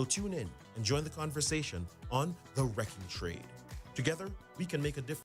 tune in and join the conversation on The Wrecking Trade. Together, we can make a difference.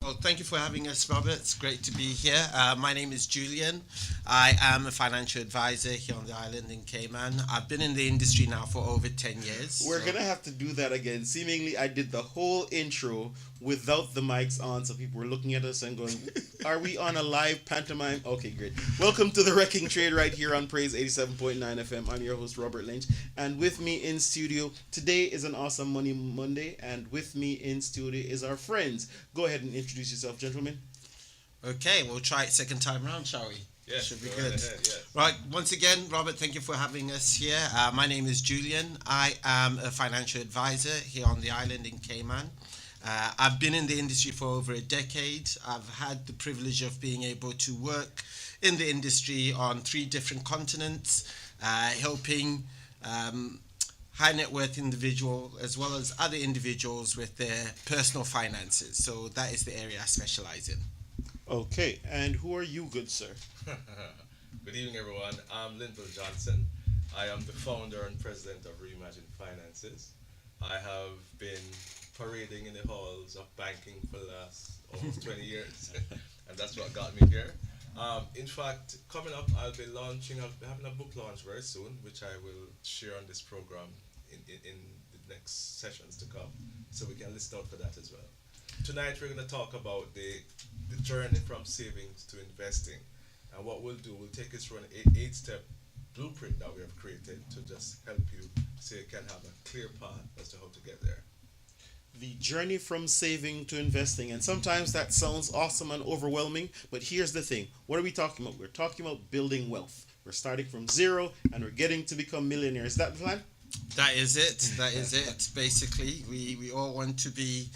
Well, thank you for having us, Robert. It's great to be here. My name is Julian. I am a financial advisor here on the island in Cayman. I've been in the industry now for over 10 years. We're gonna have to do that again. Seemingly, I did the whole intro without the mics on, so people were looking at us and going, "Are we on a live pantomime?" Okay, great. Welcome to the Wrecking Trade right here on Praise 87.9 FM. I'm your host, Robert Lynch, and with me in studio today is an awesome Money Monday, and with me in studio is our friends. Go ahead and introduce yourself, gentlemen. Okay, we'll try it second time round, shall we? Yeah, Should be go good. ahead, yes. Right, once again, Robert, thank you for having us here. My name is Julian. I am a financial advisor here on the island in Cayman. I've been in the industry for over a decade. I've had the privilege of being able to work in the industry on 3 different continents, helping high net worth individual as well as other individuals with their personal finances. So that is the area I specialize in. Okay, and who are you, good sir? Good evening, everyone. I'm Linval Johnson. I am the founder and president of Reimagine Finances. I have been parading in the halls of banking for the last almost 20 years, and that's what got me here. In fact, coming up, I'll be having a book launch very soon, which I will share on this program in the next sessions to come, so we can listen out for that as well. Tonight, we're going to talk about the journey from savings to investing. And what we'll do, we'll take us through an 8-step blueprint that we have created to just help you so you can have a clear path as to how to get there. The journey from saving to investing. And sometimes that sounds awesome and overwhelming, but here's the thing. What are we talking about? We're talking about building wealth. We're starting from zero and we're getting to become millionaires. Is that the plan? That is it. That is it. Basically, we all want to be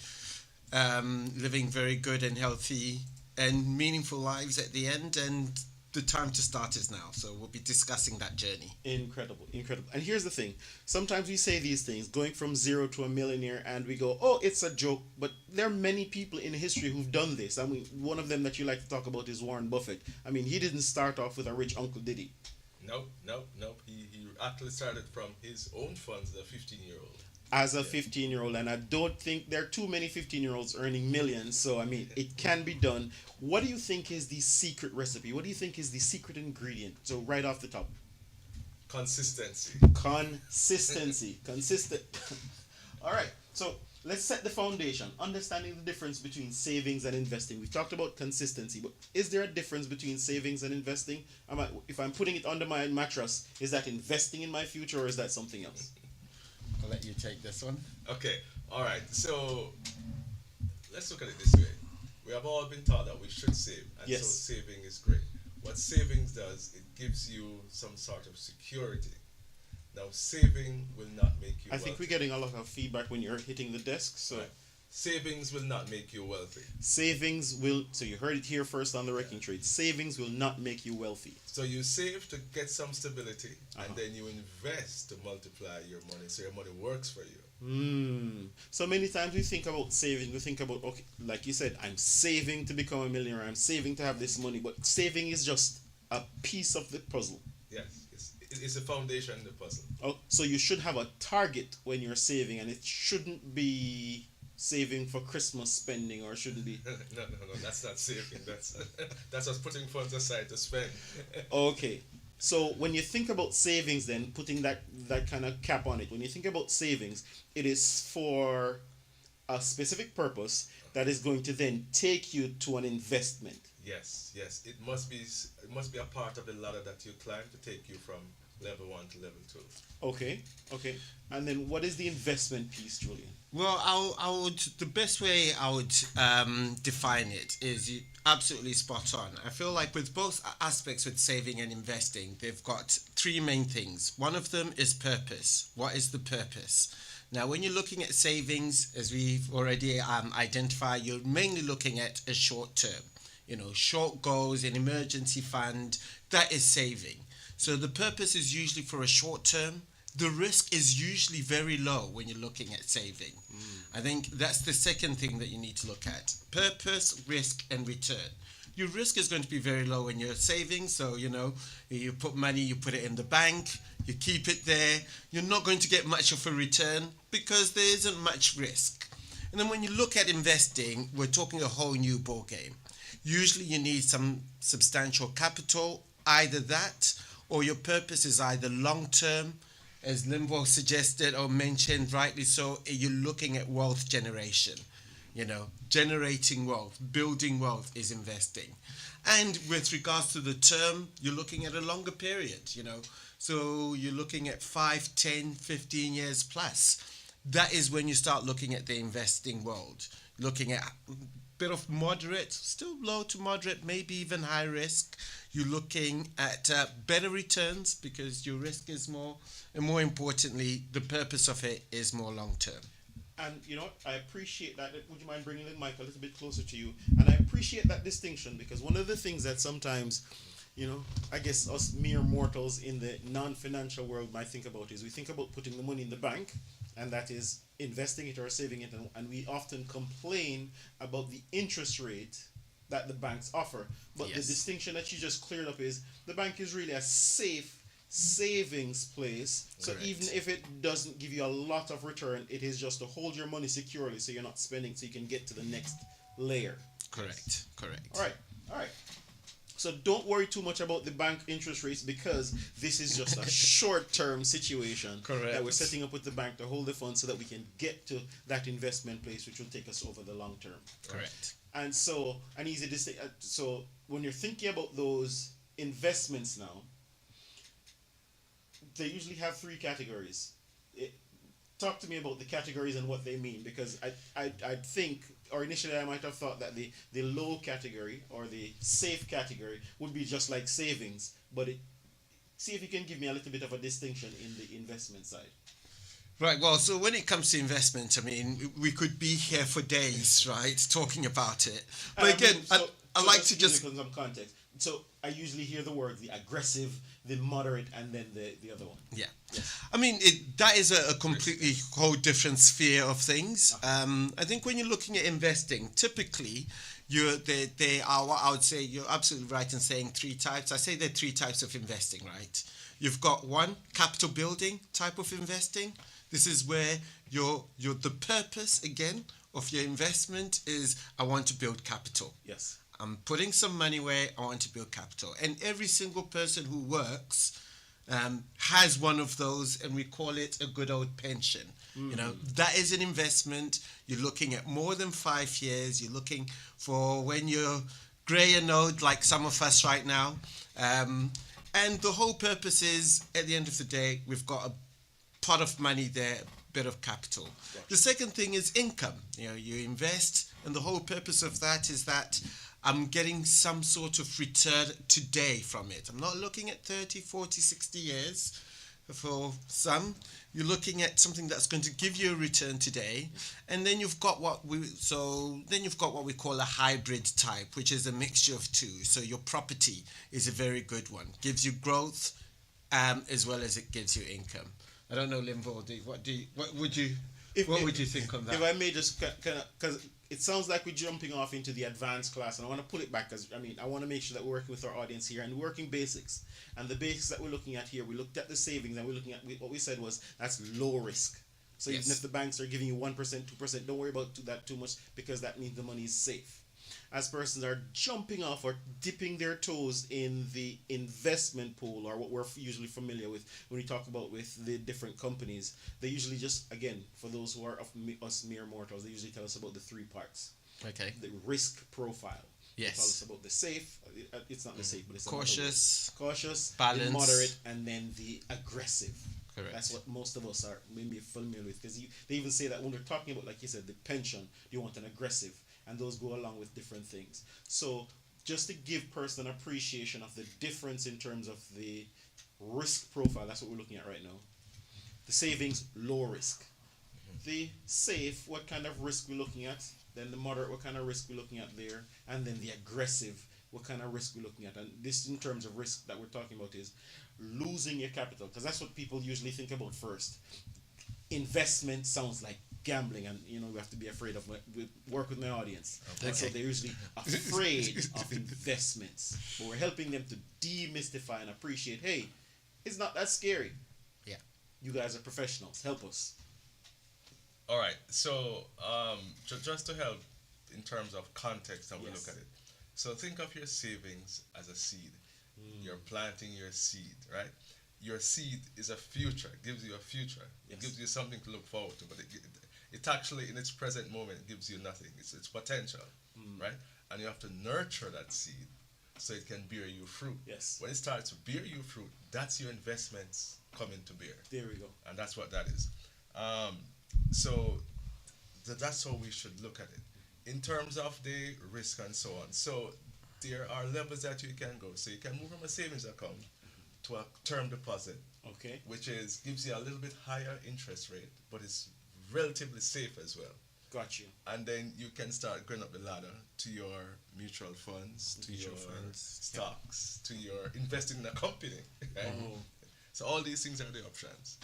living very good and healthy and meaningful lives at the end, and the time to start is now. So we'll be discussing that journey. Incredible, incredible. And here's the thing. Sometimes we say these things, going from zero to a millionaire, and we go, oh, it's a joke. But there are many people in history who've done this. I mean, one of them that you like to talk about is Warren Buffett. I mean, he didn't start off with a rich uncle, did he? Nope. He actually started from his own funds as a 15-year-old. As a 15-year-old, and I don't think there are too many 15-year-olds earning millions. So, I mean, it can be done. What do you think is the secret recipe? What do you think is the secret ingredient? So, right off the top. Consistency. Consistency. Consistent. All right. So, let's set the foundation. Understanding the difference between savings and investing. We've talked about consistency, but is there a difference between savings and investing? If I'm putting it under my mattress, is that investing in my future or is that something else? I'll let you take this one. Okay, all right. So let's look at it this way. We have all been taught that we should save, and Yes. so saving is great. What savings does, it gives you some sort of security. Now, saving will not make you I think we're wealthy. getting a lot of feedback when you're hitting the desk. So, Right. Savings will not make you wealthy. savings will, so you heard it here first on the Wrecking Trade. Savings will not make you wealthy. So you save to get some stability, Uh-huh. and then you invest to multiply your money, so your money works for you. So many times we think about saving, we think about, okay, like you said, I'm saving to become a millionaire, I'm saving to have this money, but saving is just a piece of the puzzle. Yes, it's the foundation of the puzzle. Oh, so you should have a target when you're saving, and it shouldn't be saving for Christmas spending, or shouldn't be. No, that's not saving. That's us putting funds aside to spend. Okay, So when you think about savings, then putting that kind of cap on it, when you think about savings, it is for a specific purpose that is going to then take you to an investment. Yes, yes. It must be a part of the ladder that you climb to take you from level 1 to level 2. Okay, okay. And then what is the investment piece, Julian? Well, I would the best way I would define it is absolutely spot on. I feel like with both aspects, with saving and investing, they've got three main things. One of them is purpose. What is the purpose? Now, when you're looking at savings, as we've already identified, you're mainly looking at a short term. Short goals, an emergency fund, that is saving. So the purpose is usually for a short term. The risk is usually very low when you're looking at saving. I think that's the second thing that you need to look at. Purpose, risk, and return. Your risk is going to be very low when you're saving. So, you put money, you put it in the bank, you keep it there. You're not going to get much of a return because there isn't much risk. And then when you look at investing, we're talking a whole new ball game. Usually you need some substantial capital, either that or your purpose is either long-term, as Linval suggested or mentioned rightly so, you're looking at wealth generation. Generating wealth, building wealth is investing. And with regards to the term, you're looking at a longer period, So you're looking at 5, 10, 15 years plus. That is when you start looking at the investing world. Looking at a bit of moderate, still low to moderate, maybe even high risk. You're looking at better returns because your risk is more, and more importantly, the purpose of it is more long term. And I appreciate that. Would you mind bringing the mic a little bit closer to you? And I appreciate that distinction because one of the things that sometimes, I guess us mere mortals in the non-financial world might think about is we think about putting the money in the bank, and that is investing it or saving it, and we often complain about the interest rate that the banks offer. But Yes. the distinction that you just cleared up is the bank is really a safe savings place. So Correct. even if it doesn't give you a lot of return, it is just to hold your money securely so you're not spending, so you can get to the next layer. Correct. All right. So don't worry too much about the bank interest rates because this is just a short-term situation Correct. that we're setting up with the bank to hold the funds so that we can get to that investment place, which will take us over the long term. Correct. And so, an easy distinction. So, when you're thinking about those investments now, they usually have three categories. Talk to me about the categories and what they mean, because I think, or initially I might have thought that the low category or the safe category would be just like savings, but see if you can give me a little bit of a distinction in the investment side. Right, well, so when it comes to investment, I mean, we could be here for days, right, talking about it. But again, I like to just... Give some context. So I usually hear the word, the aggressive, the moderate, and then the other one. Yeah. I mean, that is a completely whole different sphere of things. I think when you're looking at investing, typically, they are what I would say, you're absolutely right in saying three types. I say there are three types of investing, right? You've got one, capital building type of investing. This is where the purpose, again, of your investment is, I want to build capital. Yes. I'm putting some money where I want to build capital. And every single person who works has one of those, and we call it a good old pension. That is an investment. You're looking at more than 5 years. You're looking for when you're grey and old, like some of us right now. And the whole purpose is, at the end of the day, we've got a pot of money there, bit of capital. Gotcha. The second thing is income. You invest, and the whole purpose of that is that I'm getting some sort of return today from it. I'm not looking at 30, 40, 60 years. For some, you're looking at something that's going to give you a return today, and then you've got what we call a hybrid type, which is a mixture of two. So your property is a very good one, gives you growth, as well as it gives you income. I don't know, Linval, what would you think on that? If I may just kind of, because it sounds like we're jumping off into the advanced class, and I want to pull it back because I want to make sure that we're working with our audience here and working basics. And the basics that we're looking at here, we looked at the savings, and we're looking at what we said was that's low risk. So Yes. even if the banks are giving you 1%, 2%, don't worry about that too much because that means the money is safe. as persons are jumping off or dipping their toes in the investment pool, or what we're usually familiar with when we talk about with the different companies, they usually just, again, for those who are us mere mortals, they usually tell us about the three parts. Okay. The risk profile. Yes. Tell us about the safe. It's not the safe, but it's cautious, balance, the balance, moderate, and then the aggressive. Correct. That's what most of us are maybe familiar with, because they even say that when they're talking about, like you said, the pension, you want an aggressive, and those go along with different things. So just to give person an appreciation of the difference in terms of the risk profile, that's what we're looking at right now. The savings, low risk. The safe, what kind of risk we're looking at. Then the moderate, what kind of risk we're looking at there. And then the aggressive, what kind of risk we're looking at. And this, in terms of risk that we're talking about, is losing your capital, because that's what people usually think about first. Investment sounds like gambling, and we have to be afraid of work with my audience. Okay. So they're usually afraid of investments, but we're helping them to demystify and appreciate, hey, it's not that scary. Yeah. You guys are professionals, help us. All right. So just to help in terms of context, how we Yes. look at it. So think of your savings as a seed. You're planting your seed, right? Your seed is a future. It gives you a future. Yes. It gives you something to look forward to. But it actually, in its present moment, gives you nothing. It's potential, right? And you have to nurture that seed so it can bear you fruit. Yes. When it starts to bear you fruit, that's your investments coming to bear. There we go. And that's what that is. So that's how we should look at it in terms of the risk and so on. So there are levels that you can go. So you can move from a savings account to a term deposit, Okay. which gives you a little bit higher interest rate, but it's relatively safe as well. Got you. And then you can start going up the ladder to your mutual funds, to Mutual your funds. stocks, to your investing in a company. Right? Oh. So all these things are the options.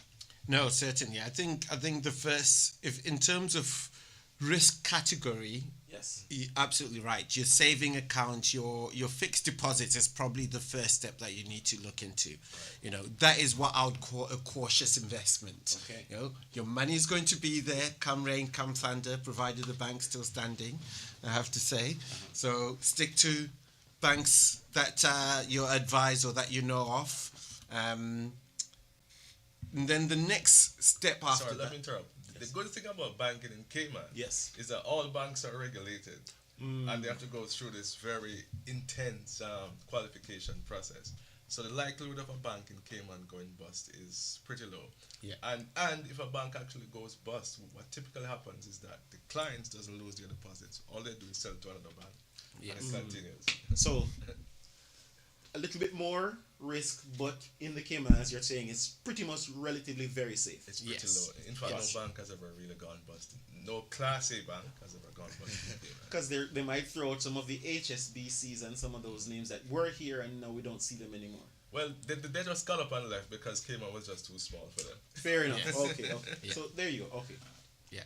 No, certainly. I think the first, if in terms of risk category, Yes. you're absolutely right. Your saving account, your fixed deposits is probably the first step that you need to look into. That is what I would call a cautious investment. Okay. Your money is going to be there, come rain, come thunder, provided the bank's still standing, I have to say. So stick to banks that you're advised or that you know of. And then the next step after Sorry, let that. me interrupt. The good thing about banking in Cayman Yes. is that all banks are regulated and they have to go through this very intense qualification process. So the likelihood of a bank in Cayman going bust is pretty low. Yeah. And if a bank actually goes bust, what typically happens is that the clients doesn't lose their deposits. All they do is sell to another bank. Yes. And it continues. So a little bit more risk, but in the Cayman, as you're saying, it's pretty much relatively very safe. It's pretty Yes. low. In fact, Yes. no bank has ever really gone bust. No Class A bank has ever gone bust in Cayman. Because they might throw out some of the HSBCs and some of those names that were here and now we don't see them anymore. Well, they just got up and left because Cayman was just too small for them. Fair enough. Yes. Okay. Yeah. So there you go. Okay. Yeah.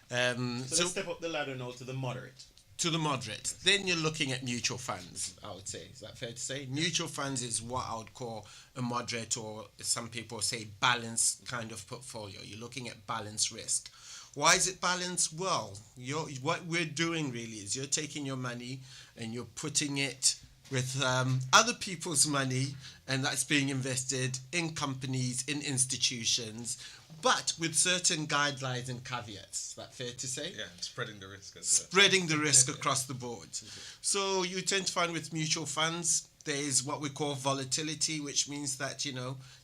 So let's step up the ladder now to the moderate. To the moderate. Then you're looking at mutual funds, I would say. Is that fair to say? Mutual funds is what I would call a moderate, or some people say balanced kind of portfolio. You're looking at balanced risk. Why is it balanced? Well, what we're doing really is you're taking your money and you're putting it with other people's money, and that's being invested in companies, in institutions, but with certain guidelines and caveats. Is that fair to say? Yeah, spreading the risk as well. Spreading the risk across the board. So you tend to find with mutual funds, there's what we call volatility, which means that,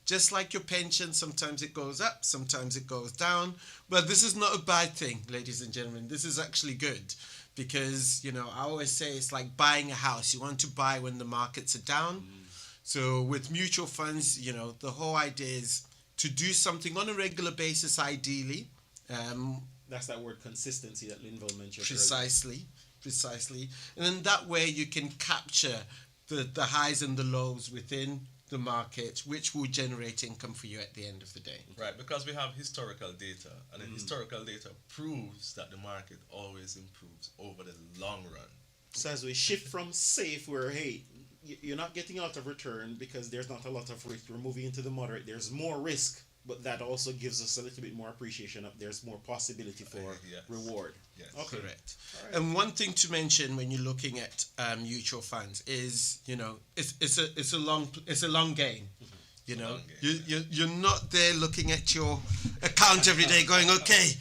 just like your pension, sometimes it goes up, sometimes it goes down. But this is not a bad thing, ladies and gentlemen. This is actually good because, I always say it's like buying a house. You want to buy when the markets are down. So with mutual funds, the whole idea is to do something on a regular basis, ideally. That's that word consistency that Linval mentioned. Precisely. And then that way you can capture the highs and the lows within the market, which will generate income for you at the end of the day. Right, because we have historical data, and the historical data proves that the market always improves over the long run. So as we shift from safe, where, hey, you're not getting a lot of return because there's not a lot of risk, we're moving into the moderate. There's more risk, but that also gives us a little bit more appreciation of there's more possibility for Yes. reward. Yes. Okay. Correct. All right. And one thing to mention when you're looking at mutual funds is, it's a long game. You know, long game, you're not there looking at your account every day going, okay,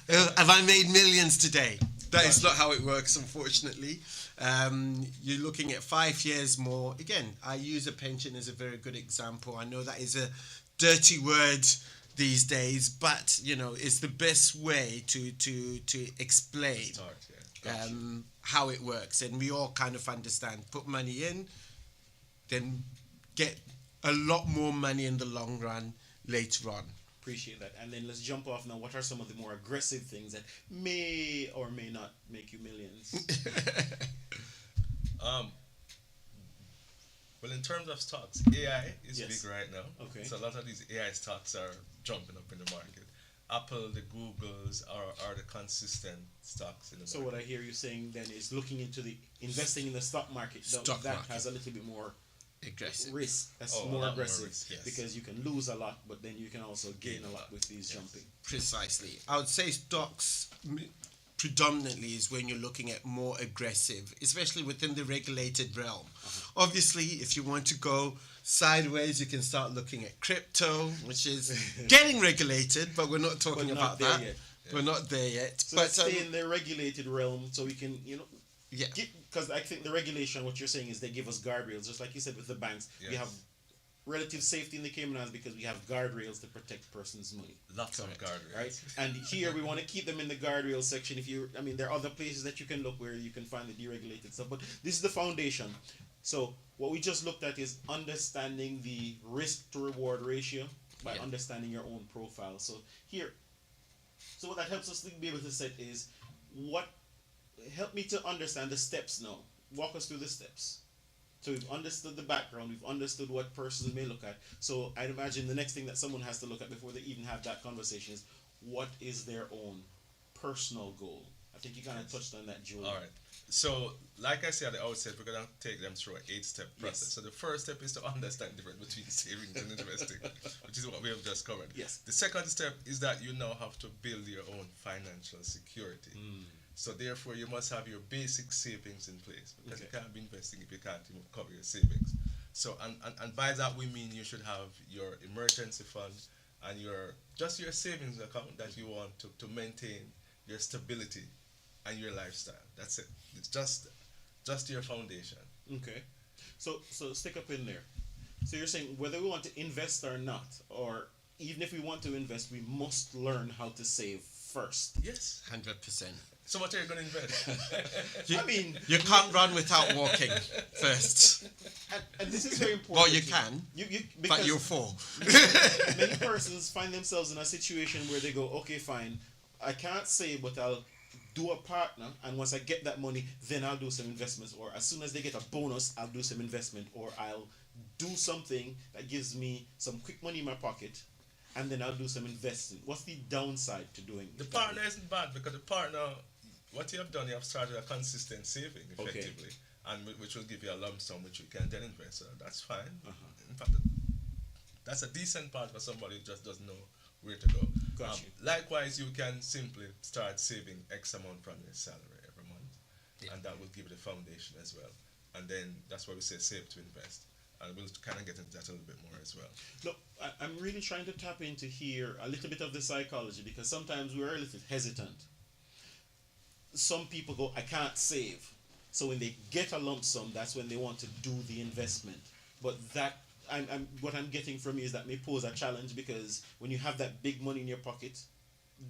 have I made millions today? That is not how it works, unfortunately. You're looking at 5 years more. Again, I use a pension as a very good example. I know that is a dirty word these days, but it's the best way to explain Start, yeah. how it works, and we all kind of understand. Put money in, then get a lot more money in the long run later on. Appreciate that. And then let's jump off now. What are some of the more aggressive things that may or may not make you millions? Well, in terms of stocks, AI is Yes. big right now. Okay. So a lot of these AI stocks are jumping up in the market. Apple, the Googles are the consistent stocks in the So market. what I hear you saying then is looking into the investing in the stock market. Stock that market. has a little bit more Aggressive. risk. That's Oh, a lot more more aggressive risk, yes. because you can lose a lot, but then you can also gain a lot with these Yes. jumping. Precisely. I would say stocks predominantly is when you're looking at more aggressive, especially within the regulated realm. Obviously, if you want to go sideways, you can start looking at crypto, which is getting regulated, but we're not talking But not about there that. yet. We're not there yet. So but let's stay in the regulated realm so we can, yeah, because I think the regulation, what you're saying is they give us guardrails, just like you said with the banks. We Yes. have relative safety in the Cayman Islands because we have guardrails to protect person's money, Lots of Correct. guardrails. right? And here we want to keep them in the guardrail section. There are other places that you can look where you can find the deregulated stuff, but this is the foundation. So what we just looked at is understanding the risk to reward ratio by Yeah. understanding your own profile. So what that helps us to be able to set is help me to understand the steps now. Walk us through the steps. So we've understood the background, we've understood what persons may look at. So I'd imagine the next thing that someone has to look at before they even have that conversation is what is their own personal goal. I think you kind of touched on that, Julian. All right. So, like I said at the outset, we're going to take them through an 8-step process. Yes. So, the first step is to understand the difference between savings and investing, which is what we have just covered. Yes. The second step is that you now have to build your own financial security. So, therefore, you must have your basic savings in place because Okay. you can't be investing if you can't even cover your savings. So, and by that we mean you should have your emergency fund and your savings account that you want to maintain your stability and your lifestyle. That's it. It's just your foundation. Okay. So stick up in there. So you're saying whether we want to invest or not, or even if we want to invest, we must learn how to save first. Yes. 100%. So what are you going to invest? You can't run without walking first. And this is very important. Well, you can, Because but you'll fall. many persons find themselves in a situation where they go, okay, fine, I can't save, but I'll do a partner, and once I get that money, then I'll do some investments, or as soon as they get a bonus, I'll do some investment, or I'll do something that gives me some quick money in my pocket, and then I'll do some investing. What's the downside to doing The that? partner isn't bad because the partner, what you have done, you have started a consistent saving effectively, and which will give you a lump sum which you can then invest. So that's fine. In fact, that's a decent part for somebody who just doesn't know where to go. Got you. Likewise, you can simply start saving X amount from your salary every month, and that will give you the foundation as well. And then that's why we say save to invest. And we'll kind of get into that a little bit more as well. Look, I'm really trying to tap into here a little bit of the psychology because sometimes we're a little hesitant. Some people go, I can't save. So when they get a lump sum, that's when they want to do the investment. But that, what I'm getting from you is that may pose a challenge because when you have that big money in your pocket,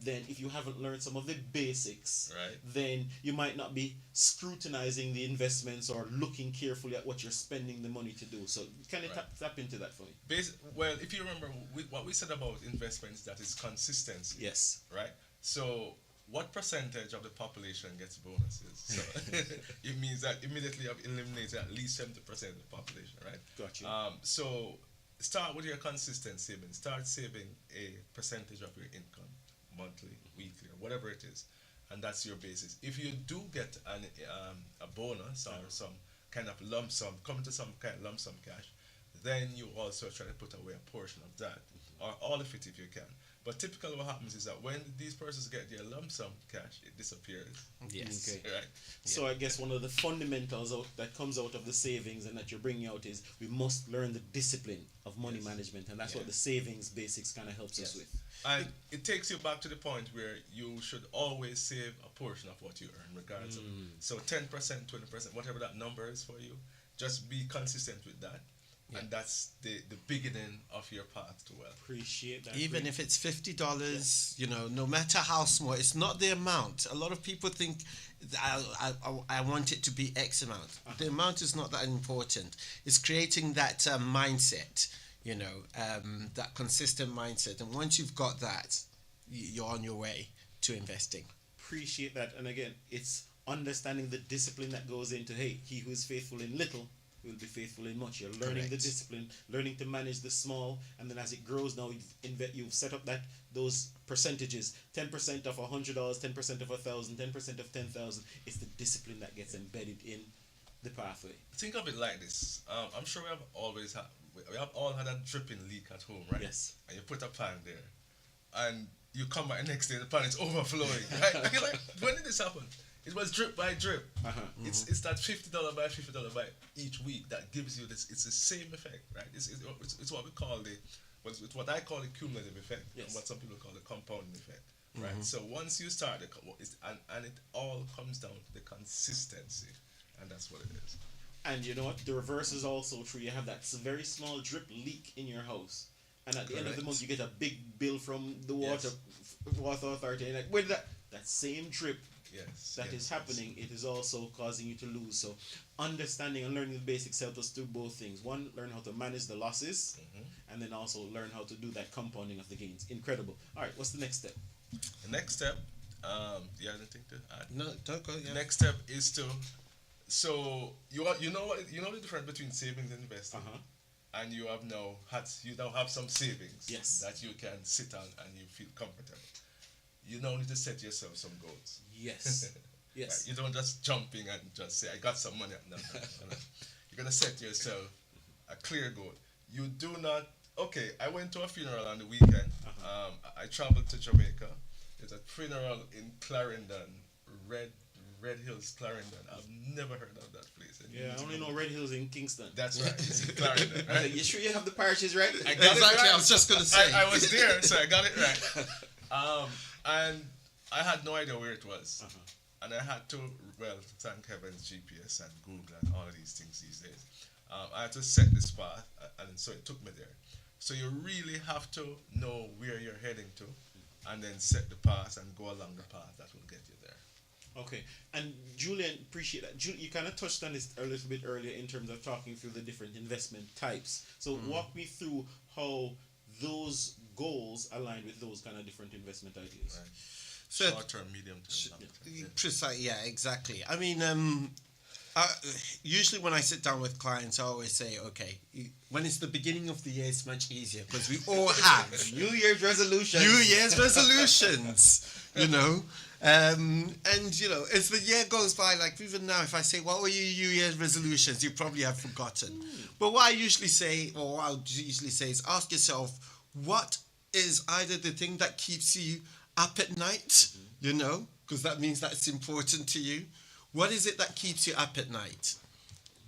then if you haven't learned some of the basics, Right. then you might not be scrutinizing the investments or looking carefully at what you're spending the money to do. So can you Right. tap into that for me? Well, if you remember what we said about investments, that is consistency. Yes. Right? So, what percentage of the population gets bonuses? So, it means that immediately I've eliminated at least 70% of the population, right? Got you. So, start with your consistent saving. Start saving a percentage of your income, monthly, weekly, or whatever it is. And that's your basis. If you do get a bonus or some kind of lump sum, come to some kind of lump sum cash, then you also try to put away a portion of that or all of it if you can. But typically what happens is that when these persons get their lump sum cash, it disappears. Yes. Okay. Right? So I guess one of the fundamentals that comes out of the savings and that you're bringing out is we must learn the discipline of money management, and that's what the savings basics kind of helps us with. And it takes you back to the point where you should always save a portion of what you earn, regardless of. So 10%, 20%, whatever that number is for you, just be consistent with that. Yeah. And that's the beginning of your path to wealth. Appreciate that. Even if it's $50, you know, no matter how small, it's not the amount. A lot of people think I want it to be X amount. The amount is not that important. It's creating that mindset, you know, that consistent mindset. And once you've got that, you're on your way to investing. Appreciate that. And again, it's understanding the discipline that goes into, hey, he who is faithful in little will be faithful in much. You're learning the discipline, learning to manage the small, and then as it grows now, you've set up those percentages, 10% of $100, 10% of 1,000, 10% of 10,000. It's the discipline that gets embedded in the pathway. Think of it like this. I'm sure we have all had a dripping leak at home, right? Yes. And you put a pan there, and you come back the next day, the pan is overflowing, right? And you're like, when did this happen? It was drip by drip. It's that $50 by $50 by each week that gives you this. It's the same effect, right? It's what we call it's what I call the cumulative effect, and what some people call the compounding effect, right? So once you start, and it all comes down to the consistency, and that's what it is. And you know what? The reverse is also true. You have that very small drip leak in your house, and at the end of the month, you get a big bill from the water authority. And like, where did that same drip that is happening, it is also causing you to lose. So understanding and learning the basics help us do both things. One, learn how to manage the losses, and then also learn how to do that compounding of the gains. Incredible. All right, what's the next step? The next step, you have anything to add? No, don't go. Yeah. The next step is to, so you know the difference between savings and investing, and you now have some savings that you can sit on and you feel comfortable. You now need to set yourself some goals. Yes. Yes. Right? You don't just jump in and just say, I got some money. No. You're going to set yourself a clear goal. You do not, okay, I went to a funeral on the weekend. I traveled to Jamaica. There's a funeral in Clarendon, Red Hills, Clarendon. I've never heard of that place. I only know Red Hills in Kingston. That's right. It's in Clarendon. Right? You sure you have the parishes right? I got it right. I was just going to say. I was there, so I got it right. And I had no idea where it was. And I had to, thank heaven's GPS and Google and all of these things these days. I had to set this path, and so it took me there. So you really have to know where you're heading to, and then set the path and go along the path that will get you there. Okay. And Julian, appreciate that. You kind of touched on this a little bit earlier in terms of talking through the different investment types. So walk me through how those goals align with those kind of different investment ideas. Right. So, short term, medium term, long term. Precise, yeah, exactly. I mean, usually when I sit down with clients, I always say, okay, when it's the beginning of the year, it's much easier because we all have New Year's resolutions. You know. And, you know, as the year goes by, like even now, if I say, what were your New Year's resolutions, you probably have forgotten. But what I usually say, or what I'll usually say is ask yourself, what is either the thing that keeps you up at night, you know, because that means that's important to you. What is it that keeps you up at night?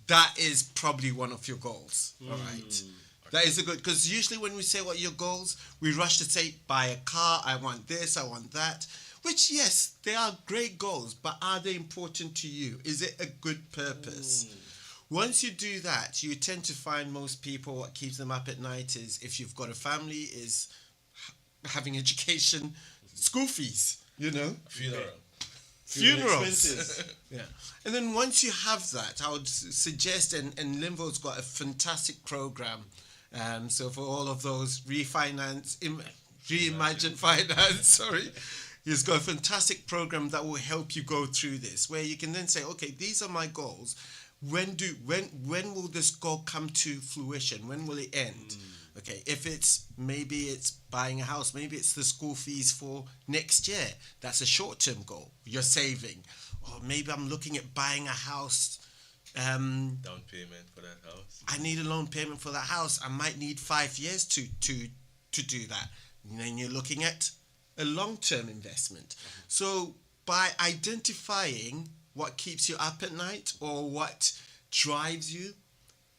That is probably one of your goals, all right? That is a good, because usually when we say what are your goals, we rush to say, buy a car, I want this, I want that, which, yes, they are great goals, but are they important to you? Is it a good purpose? Once you do that, you tend to find most people what keeps them up at night is, if you've got a family, is having education, school fees, you know? Funerals. Yeah. And then once you have that, I would suggest, and Linval's got a fantastic program. So for all of those reimagine finance, sorry. He's got a fantastic program that will help you go through this, where you can then say, okay, these are my goals. When will this goal come to fruition? When will it end? Okay, if maybe it's buying a house, maybe it's the school fees for next year. That's a short-term goal. You're saving. Or maybe I'm looking at buying a house. Down payment for that house. I need a loan payment for that house. I might need 5 years to to do that. And then you're looking at a long-term investment. So by identifying what keeps you up at night or what drives you,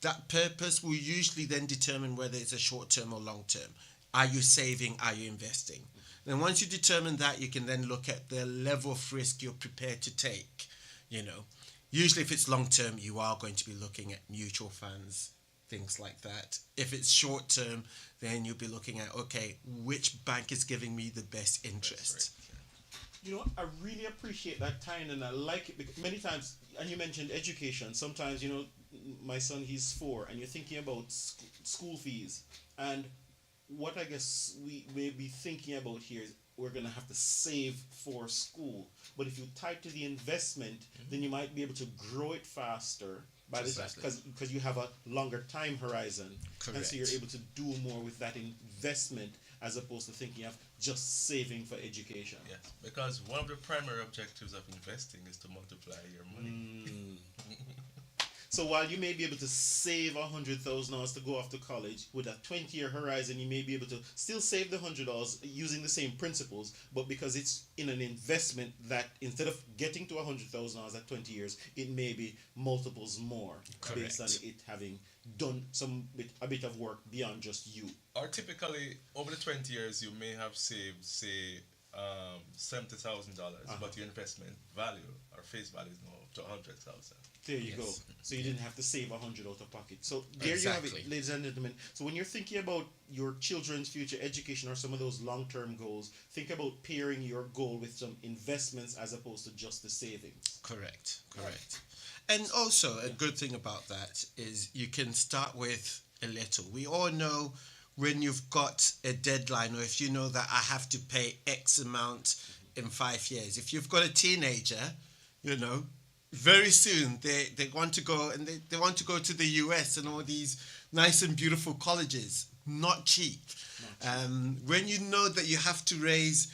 that purpose will usually then determine whether it's a short-term or long-term. Are you saving? Are you investing? And once you determine that, you can then look at the level of risk you're prepared to take. Usually if it's long-term, you are going to be looking at mutual funds, things like that. If it's short-term, then you'll be looking at, okay, which bank is giving me the best interest? I really appreciate that time, and I like it because many times, and you mentioned education. Sometimes, my son, he's 4, and you're thinking about school fees. And what I guess we may be thinking about here is we're going to have to save for school. But if you tie to the investment, then you might be able to grow it faster by because you have a longer time horizon. Correct. And so you're able to do more with that investment as opposed to thinking of just saving for education. Yes, because one of the primary objectives of investing is to multiply your money. So while you may be able to save $100,000 to go off to college, with a 20-year horizon, you may be able to still save the $100 using the same principles, but because it's in an investment that instead of getting to $100,000 at 20 years, it may be multiples more. Correct. Based on it having done a bit of work beyond just you. Or typically, over the 20 years, you may have saved, say, $70,000, but your investment value or face value is now up to $100,000. There you go. So you didn't have to save 100 out of pocket. So there you have it, ladies and gentlemen. So when you're thinking about your children's future education or some of those long-term goals, think about pairing your goal with some investments as opposed to just the savings. Correct. And also a good thing about that is you can start with a little. We all know when you've got a deadline, or if you know that I have to pay X amount in 5 years. If you've got a teenager, very soon they want to go and they want to go to the US and all these nice and beautiful colleges. Not cheap. When you know that you have to raise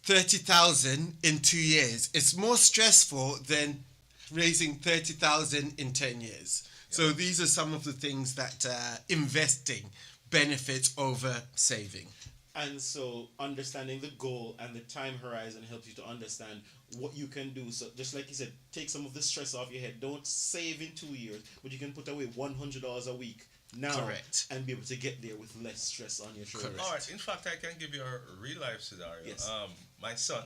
30,000 in 2 years, it's more stressful than raising 30,000 in 10 years. So these are some of the things that investing benefits over saving. And so understanding the goal and the time horizon helps you to understand what you can do. So just like you said, take some of the stress off your head. Don't save in 2 years, but you can put away $100 a week now. Correct. And be able to get there with less stress on your shoulders. Correct. All right. In fact, I can give you a real life scenario. Yes. My son,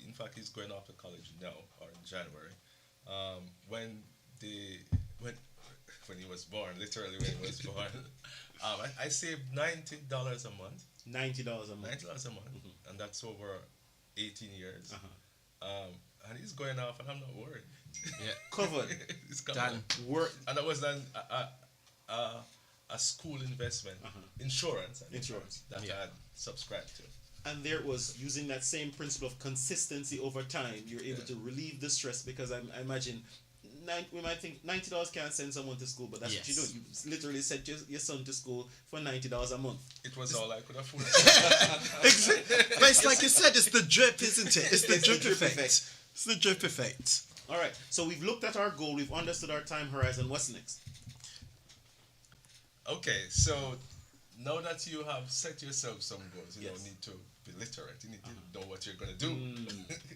in fact, he's going off to college now, or in January. When he was born, literally when he was born, I saved $90 a month. $90 a month. $90 a month, and that's over 18 years. And he's going off, and I'm not worried. Yeah. Covered. It's covered. Done. And that was then a school investment, insurance that I had subscribed to. And there it was, using that same principle of consistency over time, you're able to relieve the stress, because I imagine we might think $90 can't send someone to school, but that's what you do. You literally sent your son to school for $90 a month. It was all I could afford. But it's like you said, it's the drip, isn't it? It's the drip effect. It's the drip effect. All right, so we've looked at our goal, we've understood our time horizon. What's next? Okay, so now that you have set yourself some goals, you don't need to be literate. You need to know what you're going to do,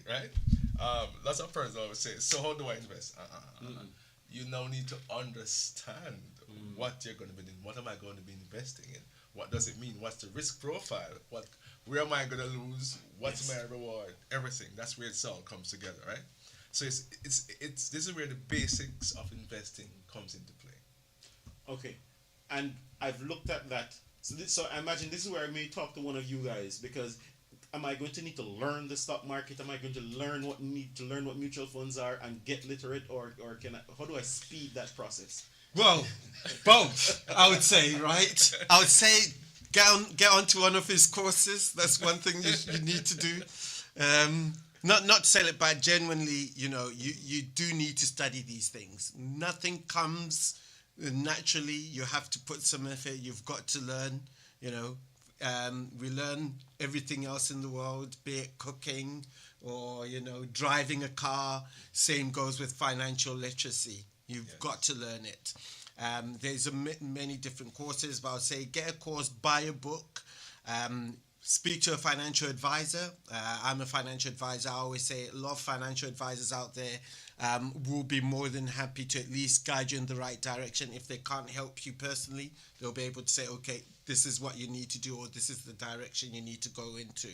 right? Lots of persons always say, so how do I invest? You now need to understand what you're going to be doing. What am I going to be investing in? What does it mean? What's the risk profile? Where am I going to lose? What's my reward? Everything. That's where it all comes together, right? So it's this is where the basics of investing comes into play. Okay, and I've looked at that. So I imagine this is where I may talk to one of you guys, because am I going to need to learn the stock market? Am I going to learn what mutual funds are and get literate, or how do I speed that process? Well, both, I would say, right? I would say get onto one of his courses. That's one thing you need to do. Not to sell it, but genuinely, you do need to study these things. Nothing comes naturally. You have to put some effort. You've got to learn, we learn everything else in the world, be it cooking or, driving a car. Same goes with financial literacy. You've got to learn it. There's many different courses, but I'll say get a course, buy a book, speak to a financial advisor. I'm a financial advisor. I always say a lot of financial advisors out there will be more than happy to at least guide you in the right direction. If they can't help you personally, they'll be able to say, okay, this is what you need to do, or this is the direction you need to go into.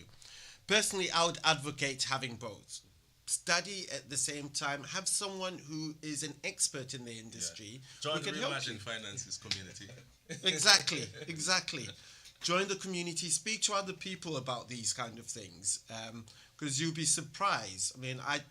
Personally, I would advocate having both. Study at the same time. Have someone who is an expert in the industry Join who the can help Reimagine you. Finances community. Exactly. Join the community. Speak to other people about these kind of things, because you'll be surprised. I mean, I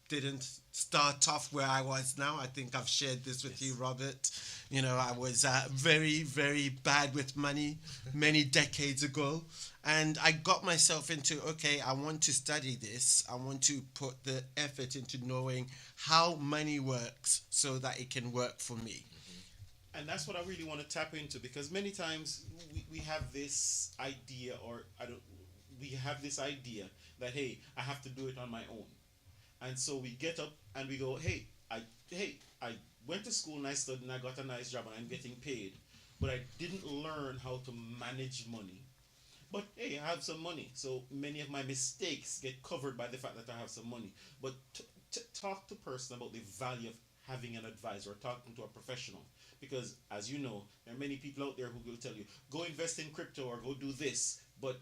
didn't start off where I was now. I think I've shared this with you, Robert. You know, I was very, very bad with money many decades ago. And I got myself into, okay, I want to study this. I want to put the effort into knowing how money works so that it can work for me. And that's what I really want to tap into, because many times we have this idea, we have this idea that, hey, I have to do it on my own. And so we get up and we go, hey, I went to school and I studied and I got a nice job and I'm getting paid, but I didn't learn how to manage money. But hey, I have some money, so many of my mistakes get covered by the fact that I have some money. But talk to a person about the value of having an advisor or talking to a professional. Because as you know, there are many people out there who will tell you, go invest in crypto or go do this. But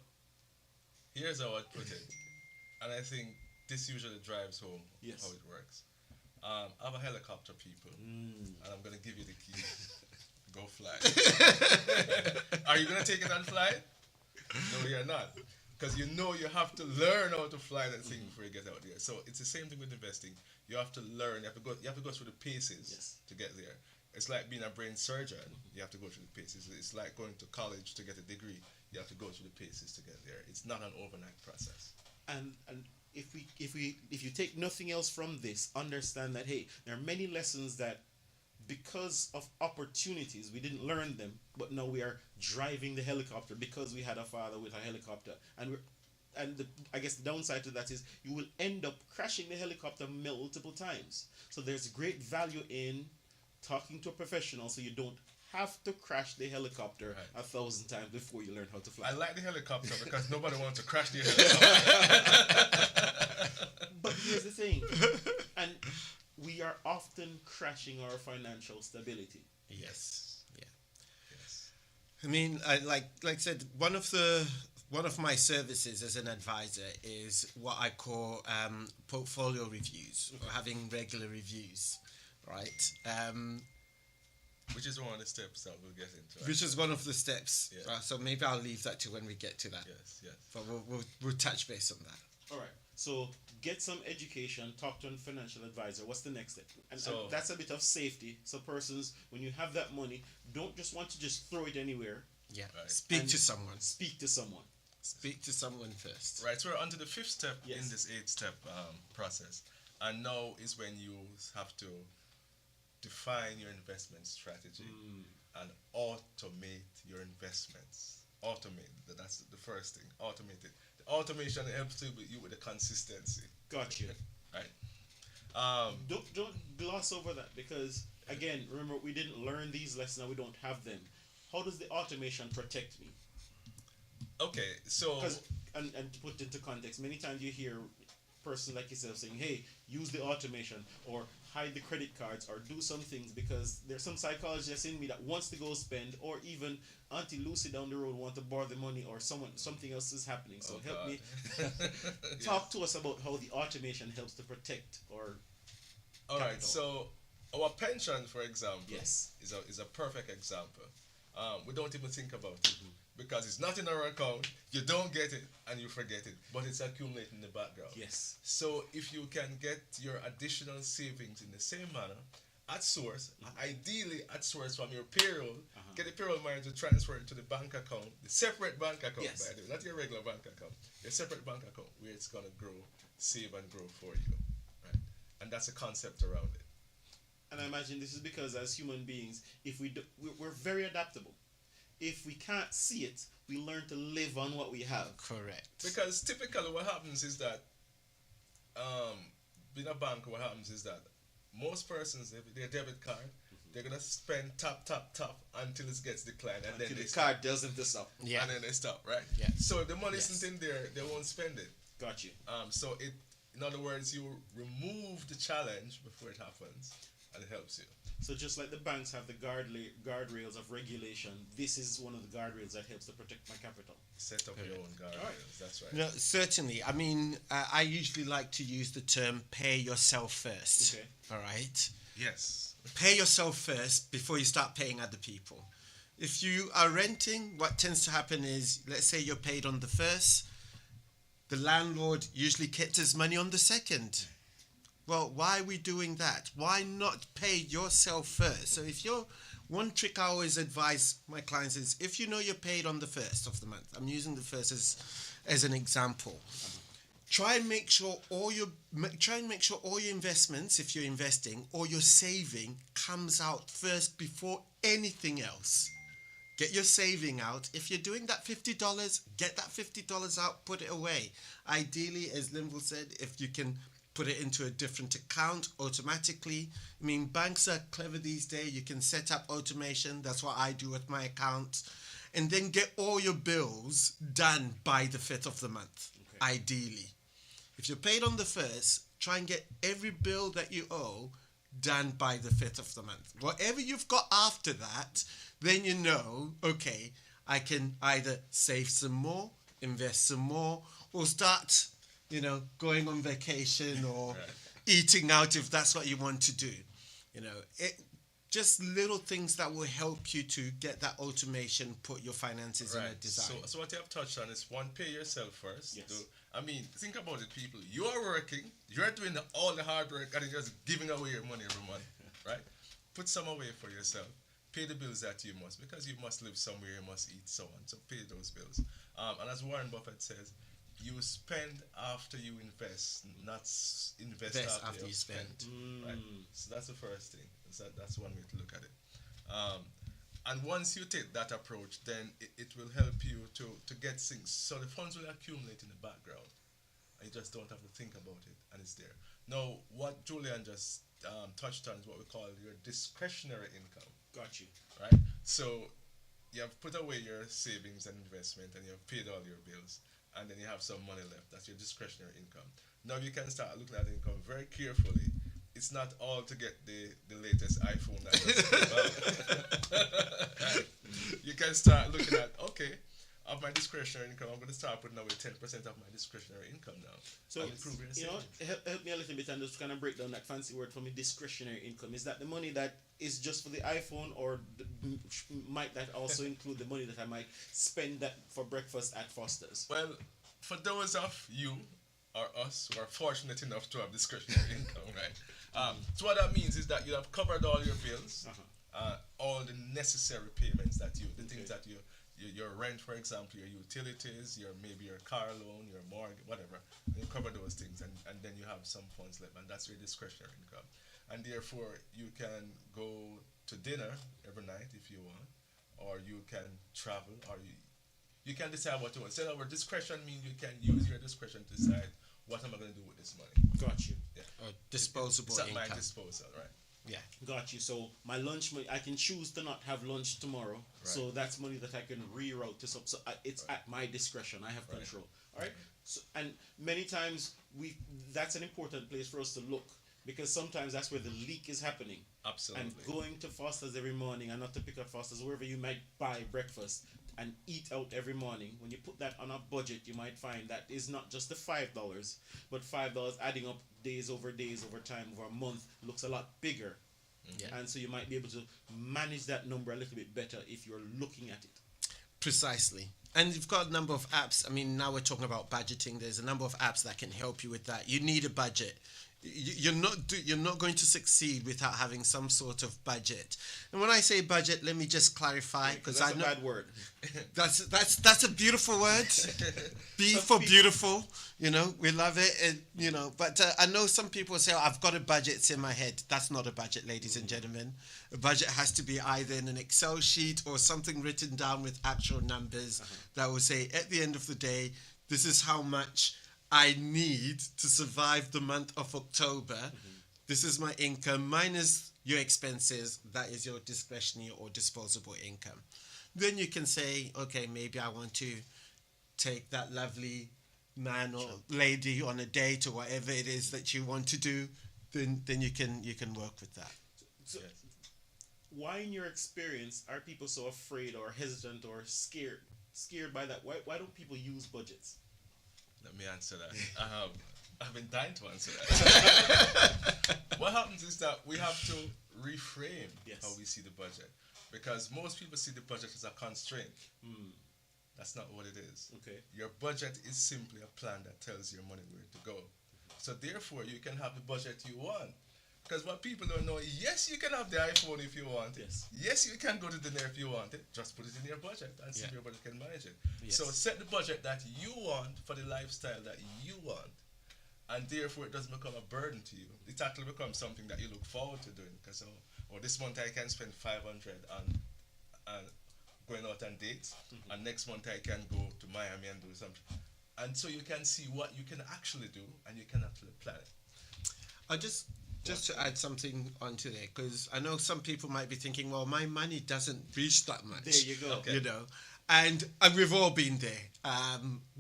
Here's how I'd put it, and I think this usually drives home Yes. how it works. I'm a helicopter people, and I'm going to give you the key. Go fly. Are you going to take it and fly? No, you're not. Because you know you have to learn how to fly that thing before you get out there. So it's the same thing with investing. You have to learn. You have to go through the paces Yes. to get there. It's like being a brain surgeon. You have to go through the paces. It's like going to college to get a degree. You have to go through the paces to get there. It's not an overnight process. and if you take nothing else from this, understand that, hey, there are many lessons that because of opportunities we didn't learn them, but now we are driving the helicopter because we had a father with a helicopter, and I guess the downside to that is you will end up crashing the helicopter multiple times. So there's great value in talking to a professional so you don't have to crash the helicopter Right. 1,000 times before you learn how to fly. I like the helicopter because nobody wants to crash the helicopter. But here's the thing, and we are often crashing our financial stability. Yes. Yeah. Yes. I mean, like I said, one of my services as an advisor is what I call portfolio reviews, or having regular reviews, right? Which is one of the steps that we'll get into. Which is one of the steps. Yeah. So maybe I'll leave that to when we get to that. Yes. But we'll touch base on that. All right. So get some education, talk to a financial advisor. What's the next step? And So- that's a bit of safety. So persons, when you have that money, don't just want to just throw it anywhere. Yeah. Right. Speak And to someone. Speak to someone. Speak to someone first. Right, so we're on to the fifth step Yes. in this 8-step process. And now is when you have to define your investment strategy and automate your investments. Automate, that's the first thing. Automate it. The automation helps you with the consistency, Got you. right? Don't gloss over that, because again, remember, we didn't learn these lessons and we don't have them. How does the automation protect me? Okay, so Because and to put into context, many times you hear person like yourself saying, hey, use the automation or hide the credit cards or do some things, because there's some psychologist in me that wants to go spend, or even Auntie Lucy down the road want to borrow the money, or something else is happening. So Oh, help God. me talk to us about how the automation helps to protect or all right, capital. so our pension, for example, Yes. is a perfect example. We don't even think about it because it's not in our account. You don't get it and you forget it, but it's accumulating in the background. Yes. So if you can get your additional savings in the same manner at source, ideally at source from your payroll, get the payroll manager to transfer it to the bank account, the separate bank account, Yes. by the way, not your regular bank account, your separate bank account where it's gonna grow, save and grow for you, right? And that's a concept around it. And I imagine this is because as human beings, if we're very adaptable. If we can't see it, we learn to live on what we have. Correct. Because typically what happens is that, being a bank, what happens is that most persons, their debit card, they're gonna spend tap until it gets declined, and Until then the they card stop. doesn't this up. Yeah. And then they stop, right? Yeah. So if the money Yes. isn't in there, they won't spend it. Got you. So it, in other words, you remove the challenge before it happens, and it helps you. So just like the banks have the guardrails of regulation, this is one of the guardrails that helps to protect my capital. Set up your own guardrails. Alright. That's right. No, certainly. I mean, I usually like to use the term pay yourself first. Okay. All right. Yes. Pay yourself first before you start paying other people. If you are renting, what tends to happen is, let's say you're paid on the first, the landlord usually gets his money on the second. Well, why are we doing that? Why not pay yourself first? So if you're, one trick I always advise my clients is, if you know you're paid on the first of the month, I'm using the first as an example. Try and make sure all your investments, if you're investing, or your saving comes out first before anything else. Get your saving out. If you're doing that $50, get that $50 out, put it away. Ideally, as Linval said, if you can put it into a different account automatically. I mean, banks are clever these days. You can set up automation. That's what I do with my account. And then get all your bills done by the 5th of the month, Okay. ideally. If you're paid on the 1st, try and get every bill that you owe done by the 5th of the month. Whatever you've got after that, then you know, okay, I can either save some more, invest some more, or start, going on vacation or eating out if that's what you want to do. Just little things that will help you to get that automation, put your finances in a design. So what you have touched on is one, pay yourself first. Yes. Think about it, people. You are working, you're doing all the hard work, and you're just giving away your money every month, right? Put some away for yourself. Pay the bills that you must, because you must live somewhere, you must eat, so on. So pay those bills. And as Warren Buffett says, you spend after you invest, not invest after you spend. Right? So that's the first thing. So that's one way to look at it. And once you take that approach, then it will help you to get things. So the funds will accumulate in the background. And you just don't have to think about it, and it's there. Now, what Julian just touched on is what we call your discretionary income. Got you. Right? So you have put away your savings and investment, and you have paid all your bills, and then you have some money left. That's your discretionary income. Now you can start looking at income very carefully. It's not all to get the latest iPhone that just came out. Right? You can start looking at, okay, of my discretionary income, I'm going to start putting away 10% of my discretionary income now. So, and improve your savings. help me a little bit and just kind of break down that fancy word for me, discretionary income. Is that the money that is just for the iPhone, or might that also include the money that I might spend that for breakfast at Foster's? Well, for those of you or us who are fortunate enough to have discretionary income, right? So what that means is that you have covered all your bills, all the necessary payments that the things that your rent, for example, your utilities, maybe your car loan, your mortgage, whatever. You cover those things, and then you have some funds left, and that's your discretionary income. And therefore, you can go to dinner every night if you want, or you can travel, or you can decide what you want. So, our discretion means you can use your discretion to decide what am I going to do with this money. Got you. Yeah. Disposable It's at income. my disposal, right? Yeah. Got you. So my lunch money, I can choose to not have lunch tomorrow. So that's money that I can reroute to some. So it's at my discretion. I have control. All right. So, and many times that's an important place for us to look, because sometimes that's where the leak is happening. Absolutely. And going to Foster's every morning, and not to pick up Foster's, wherever you might buy breakfast and eat out every morning, when you put that on a budget, you might find that is not just the $5, but $5 adding up days, over time, over a month, looks a lot bigger. Yeah. And so you might be able to manage that number a little bit better if you're looking at it. Precisely. And you've got a number of apps. I mean, now we're talking about budgeting. There's a number of apps that can help you with that. You need a budget. You're not going to succeed without having some sort of budget. And when I say budget, let me just clarify, because That's I a know bad word. that's a beautiful word. B for beautiful. We love it. And, but I know some people say, oh, I've got a budget, it's in my head. That's not a budget, ladies and gentlemen. A budget has to be either in an Excel sheet or something written down with actual numbers that will say, at the end of the day, this is how much I need to survive the month of October. This is my income minus your expenses, that is your discretionary or disposable income. Then you can say, okay, maybe I want to take that lovely man or lady on a date or whatever it is that you want to do. Then you can work with that. So, why, in your experience, are people so afraid or hesitant or scared by that? Why don't people use budgets? Let me answer that. I've been dying to answer that. What happens is that we have to reframe how we see the budget, because most people see the budget as a constraint. That's not what it is. Okay. Your budget is simply a plan that tells your money where to go. So therefore, you can have the budget you want. Because what people don't know, yes, you can have the iPhone if you want it. Yes, you can go to dinner if you want it. Just put it in your budget and see if your budget can manage it. So set the budget that you want for the lifestyle that you want. And therefore, it doesn't become a burden to you. It actually becomes something that you look forward to doing. Because, this month I can spend 500 on going out on dates. And next month I can go to Miami and do something. And so you can see what you can actually do, and you can actually plan it. I just to add something onto there, because I know some people might be thinking, well, my money doesn't reach that much. There you go. Okay. You know, and we've all been there.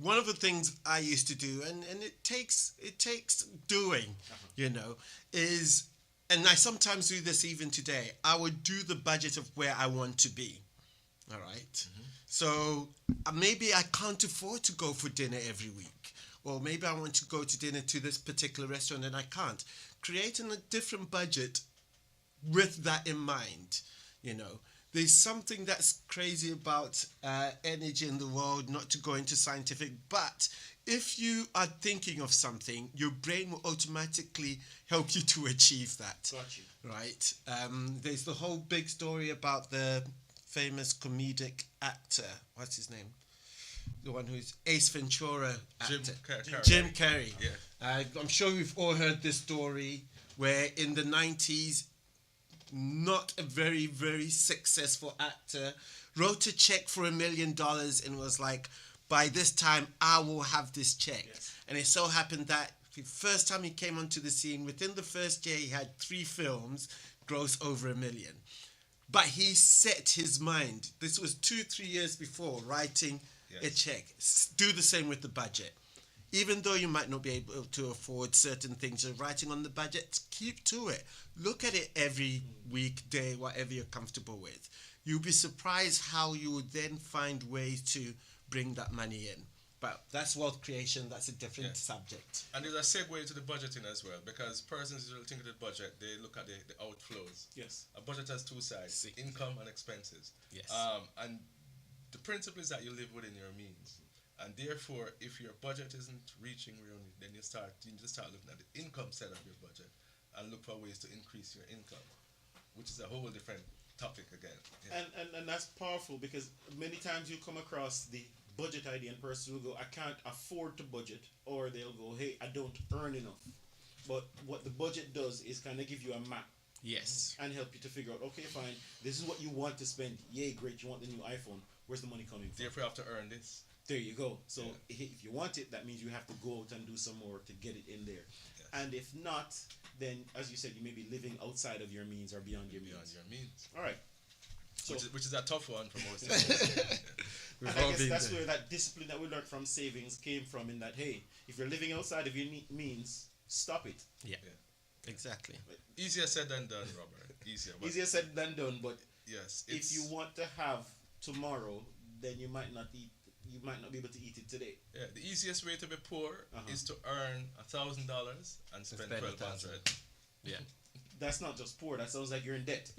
One of the things I used to do, and it takes doing, you know, is, and I sometimes do this even today, I would do the budget of where I want to be. All right. So maybe I can't afford to go for dinner every week. Or maybe I want to go to dinner to this particular restaurant and I can't. Creating a different budget with that in mind, you know. There's something that's crazy about energy in the world, not to go into scientific, but if you are thinking of something, your brain will automatically help you to achieve that. Got you. Right? There's the whole big story about the famous comedic actor, what's his name? The one who's Ace Ventura actor. Jim Carrey. Yeah. I'm sure we've all heard this story where in the 90s, not a very, very successful actor wrote a check for $1 million and was like, by this time, I will have this check. And it so happened that the first time he came onto the scene, within the first year, he had 3 films gross over $1 million. But he set his mind. This was 2-3 years before writing a check. Do the same with the budget. Even though you might not be able to afford certain things you're writing on the budget, keep to it. Look at it every week, day, whatever you're comfortable with. You'll be surprised how you would then find ways to bring that money in. But that's wealth creation. That's a different subject. And there's a segue to the budgeting as well, because persons who think of the budget, they look at the outflows. Yes. A budget has 2 sides, income and expenses. Yes. And the principle is that you live within your means. And therefore, if your budget isn't reaching where you need, then you just start looking at the income side of your budget and look for ways to increase your income, which is a whole different topic again. Yeah. And that's powerful, because many times you come across the budget idea and person will go, I can't afford to budget, or they'll go, hey, I don't earn enough. But what the budget does is kind of give you a map. Yes. And help you to figure out, okay, fine, this is what you want to spend. Yay, great, you want the new iPhone. Where's the money coming from? Therefore, you have to earn this. There you go. So if you want it, that means you have to go out and do some more to get it in there. Yes. And if not, then, as you said, you may be living outside of your means or beyond your means. All right. So, which is a tough one for most of us. and I guess that's where that discipline that we learned from savings came from, in that, hey, if you're living outside of your means, stop it. Yeah. Exactly. Easier said than done, Robert. Easier said than done, but yes, if you want to have tomorrow, then you might not be able to eat it today. Yeah, the easiest way to be poor is to earn $1,000 and spend 1,200. Yeah. That's not just poor. That sounds like you're in debt.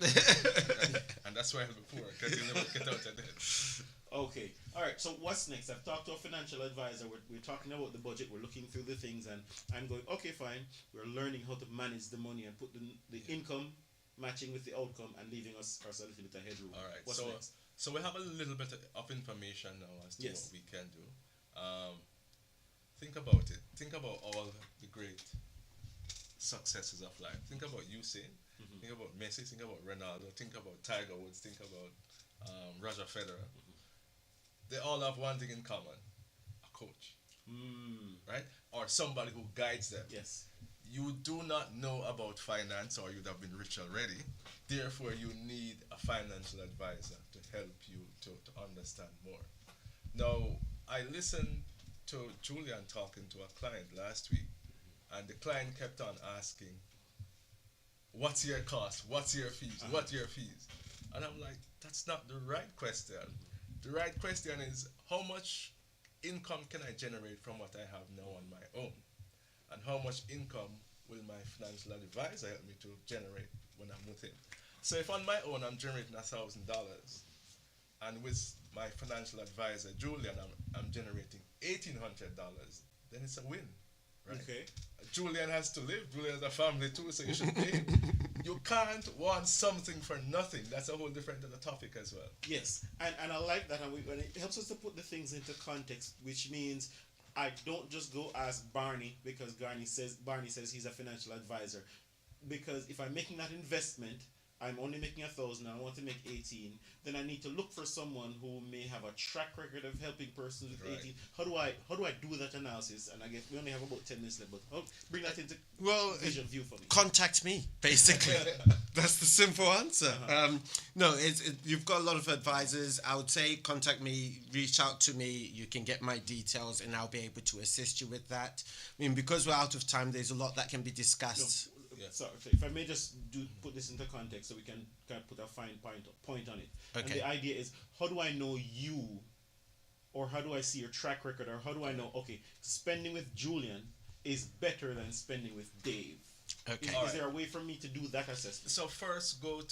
And that's why I'll be poor, because you never get out of debt. Okay. All right. So what's next? I've talked to a financial advisor. We're talking about the budget. We're looking through the things, and I'm going, okay, fine. We're learning how to manage the money and put the income matching with the outcome and leaving us a little bit of headroom. All right. What's next? So we have a little bit of information now as to what we can do. Think about it. Think about all the great successes of life. Think about Usain. Think about Messi. Think about Ronaldo. Think about Tiger Woods. Think about Roger Federer. They all have one thing in common: a coach, right? Or somebody who guides them. Yes. you do not know about finance or you'd have been rich already. Therefore, you need a financial advisor to help you to understand more. Now, I listened to Julian talking to a client last week, and the client kept on asking, what's your cost? What's your fees? What's your fees? And I'm like, that's not the right question. The right question is, how much income can I generate from what I have now on my own? And how much income will my financial advisor help me to generate when I'm with him? So if on my own I'm generating $1,000, and with my financial advisor Julian I'm generating $1,800, then it's a win, right? Okay. Julian has to live. Julian has a family too, so you should pay him. You can't want something for nothing. That's a whole different topic as well. Yes, and I like that, and it helps us to put the things into context, which means I don't just go ask Barney because Barney says he's a financial advisor. Because if I'm making that investment, I'm only making 1,000 and I want to make 18, then I need to look for someone who may have a track record of helping persons with Right. 18. How do I do that analysis? And I guess we only have about 10 minutes left, but bring that into vision view for me. Contact me, basically. That's the simple answer. No, you've got a lot of advisors. I would say contact me, reach out to me. You can get my details and I'll be able to assist you with that. I mean, because we're out of time, there's a lot that can be discussed. Sorry, if I may just put this into context so we can kind of put a fine point on it. And Okay. the idea is, how do I know you, or how do I see your track record, or how do I know, okay, spending with Julian is better than spending with Dave? Okay. Is Alright. there a way for me to do that assessment? So first, make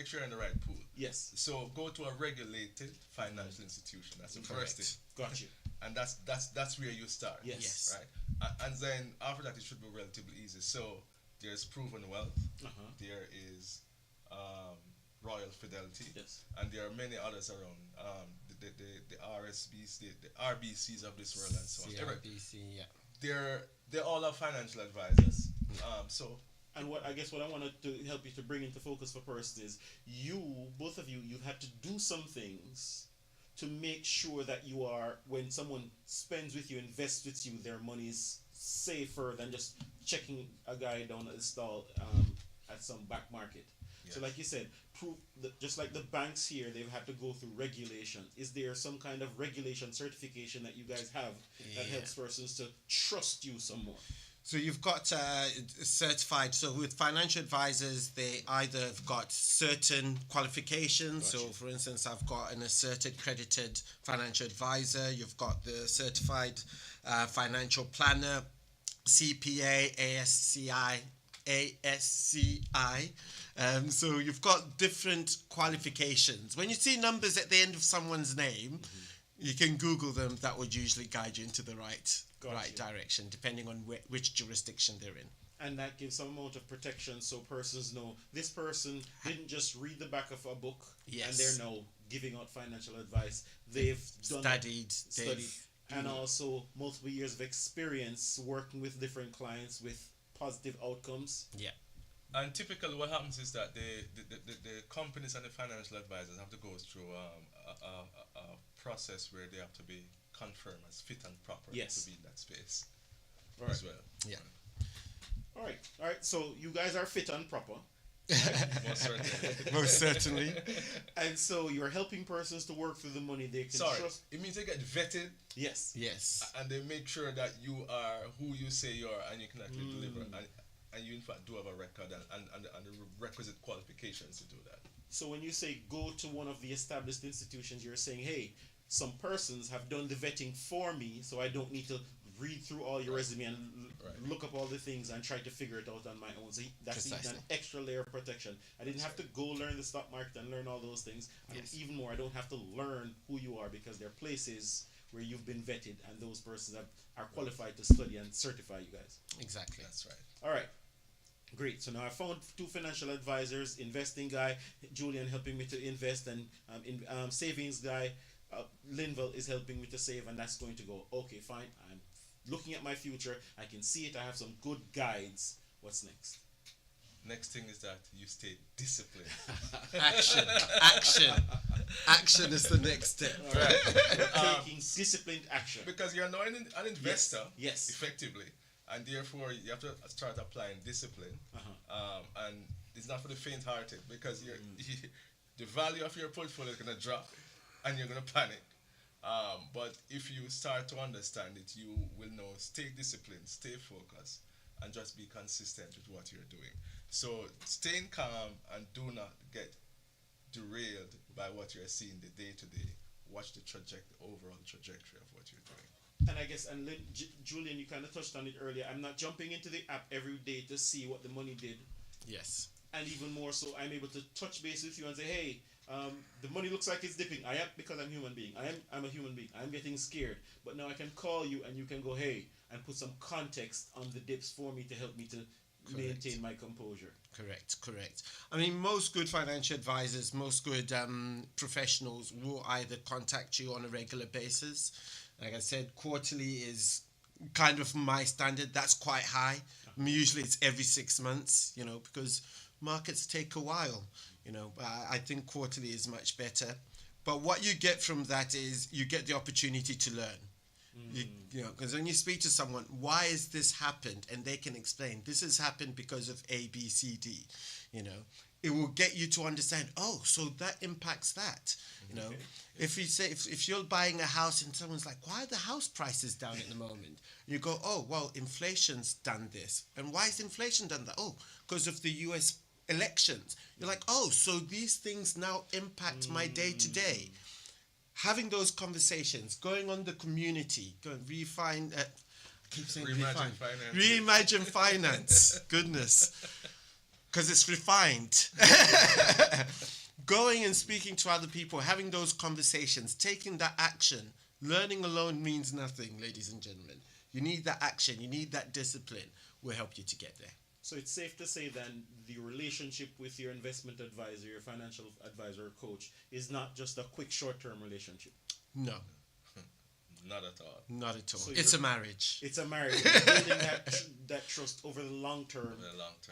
sure you're in the right pool. Yes, So go to a regulated financial institution. That's the first thing, got you. and that's where you start. Yes. Right. And then after that, it should be relatively easy. So there's proven wealth. There is Royal Fidelity. Yes. And there are many others around. The RSBs, the RBCs of this world, and so on. CRBC, yeah. They're all our financial advisors. So And what I wanted to help you to bring into focus for persons is both of you, you've had to do some things to make sure that you are, when someone spends with you, invests with you, their money is safer than just checking a guy down at the stall at some back market. So like you said, just like the banks here, they've had to go through regulation. Is there some kind of regulation certification that you guys have that helps persons to trust you some more? So you've got certified. So with financial advisors, they either have got certain qualifications. Gotcha. So for instance, I've got an asserted credited financial advisor. You've got the certified financial planner, CPA, ASCI. So you've got different qualifications. When you see numbers at the end of someone's name, you can Google them. That would usually guide you into the right direction, depending on which jurisdiction they're in. And that gives some amount of protection so persons know this person didn't just read the back of a book and they're now giving out financial advice. They've studied, and also multiple years of experience working with different clients with positive outcomes. Yeah. And typically what happens is that the companies and the financial advisors have to go through a process where they have to be confirmed as fit and proper to be in that space as well. Yeah. All right. So you guys are fit and proper. Most certainly. Most certainly. And so you're helping persons to work through the money they can trust. It means they get vetted. Yes. And they make sure that you are who you say you are and you can actually deliver. And you in fact do have a record and the requisite qualifications to do that. So when you say go to one of the established institutions, you're saying, hey, some persons have done the vetting for me, so I don't need to read through all your resume and look up all the things and try to figure it out on my own. So that's even an extra layer of protection. I didn't have to go learn the stock market and learn all those things. And even more, I don't have to learn who you are because there are places where you've been vetted and those persons are qualified to study and certify you guys. Exactly. That's right. All right. Great. So now I found two financial advisors, investing guy, Julian helping me to invest, and savings guy, Linval is helping me to save, and that's going to go. Okay, fine. I'm looking at my future. I can see it. I have some good guides. What's next? Next thing is that you stay disciplined. Action is the next step. All right. Taking disciplined action. Because you're now an investor, Yes. effectively. and therefore you have to start applying discipline. And it's not for the faint-hearted, because the value of your portfolio is going to drop, and you're going to panic. But if you start to understand it, you will know, stay disciplined, stay focused, and just be consistent with what you're doing. So staying calm and do not get derailed by what you're seeing the day to day. Watch the overall trajectory of what you're doing. And I guess, and Julian, you kind of touched on it earlier. I'm not jumping into the app every day to see what the money did. Yes. And even more so, I'm able to touch base with you and say, hey, the money looks like it's dipping. I am, because I'm a human being. I'm a human being. I'm getting scared. But now I can call you and you can go, hey, and put some context on the dips for me to help me to maintain my composure. Correct. I mean, most good financial advisors, most good professionals will either contact you on a regular basis. Like I said, quarterly is kind of my standard. That's quite high. Usually it's every 6 months, because markets take a while, I think quarterly is much better. But what you get from that is you get the opportunity to learn. Because when you speak to someone, why has this happened? And they can explain, this has happened because of A, B, C, D, it will get you to understand, oh, so that impacts that, If you say, if you're buying a house and someone's like, why are the house prices down at the moment? You go, oh, well, inflation's done this. And why is inflation done that? Oh, because of the US elections. You're like, oh, so these things now impact my day to day. Having those conversations, going on the community, going refine. I keep saying Reimagine finance. Reimagine finance. Goodness, because it's refined. Going and speaking to other people, having those conversations, taking that action. Learning alone means nothing, ladies and gentlemen. You need that action. You need that discipline. Will help you to get there. So it's safe to say then the relationship with your investment advisor, your financial advisor or coach is not just a quick short-term relationship. No. Not at all. Not at all. So it's a marriage. It's a marriage. Building that trust over the long term,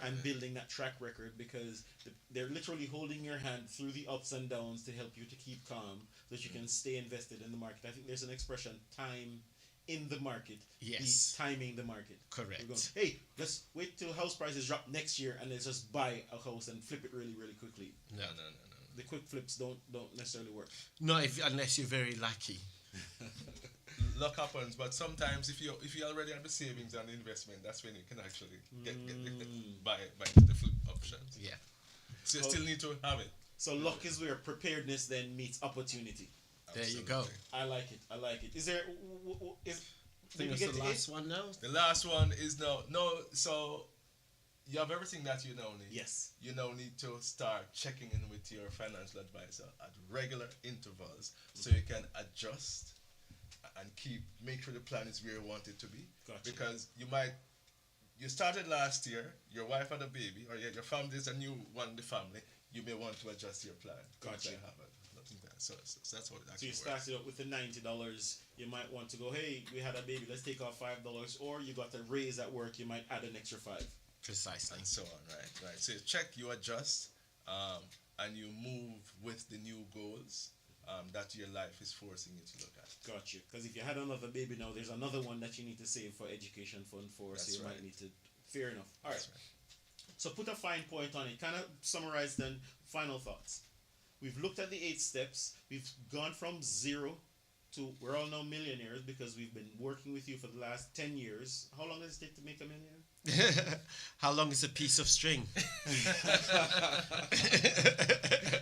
and building that track record, because they're literally holding your hand through the ups and downs to help you to keep calm so that you can stay invested in the market. I think there's an expression, time in the market. Yes. Timing the market. Correct. We're going, hey, let's wait till house prices drop next year and let's just buy a house and flip it really, really quickly. No. The quick flips don't necessarily work. No, unless you're very lucky. Luck happens, but sometimes if you already have the savings and the investment, that's when you can actually buy the flip options. Yeah. So you still need to have it. So luck is where preparedness then meets opportunity. There you go. I like it. Is there? I think that's the last one now. The last one is no. So you have everything that you now need. Yes. You now need to start checking in with your financial advisor at regular intervals so you can adjust and make sure the plan is where you want it to be. Gotcha. Because you started last year, your wife had a baby, or your family is a new one in the family, you may want to adjust your plan. Gotcha. So that's how it actually So you works. started up with the $90. You might want to go, hey, we had a baby, let's take off $5. Or you got a raise at work, you might add an extra $5. Precisely. And so on, right. So you check, you adjust, and you move with the new goals that your life is forcing you to look at. Got you. Because if you had another baby now, there's another one that you need to save for education fund for. That's so you right. might need to. Fair enough. All right. That's right. So put a fine point on it. Kind of summarize then final thoughts. We've looked at the 8 steps. We've gone from 0 to we're all now millionaires because we've been working with you for the last 10 years. How long does it take to make a millionaire? How long is a piece of string?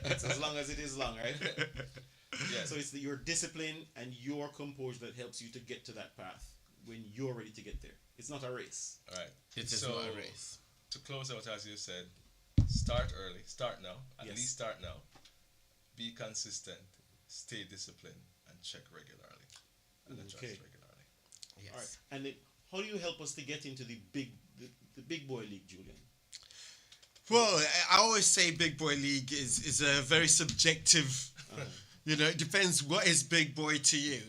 It's as long as it is long, right? Yeah. So it's your discipline and your composure that helps you to get to that path when you're ready to get there. It's not a race. All right. It is not a race. To close out, as you said, start early. Start now. At Yes. least start now. Be consistent. Stay disciplined and check regularly and adjust Okay. regularly. Yes. All right. And then how do you help us to get into the big boy league, Julian? Well, I always say big boy league is a very subjective. It depends what is big boy to you.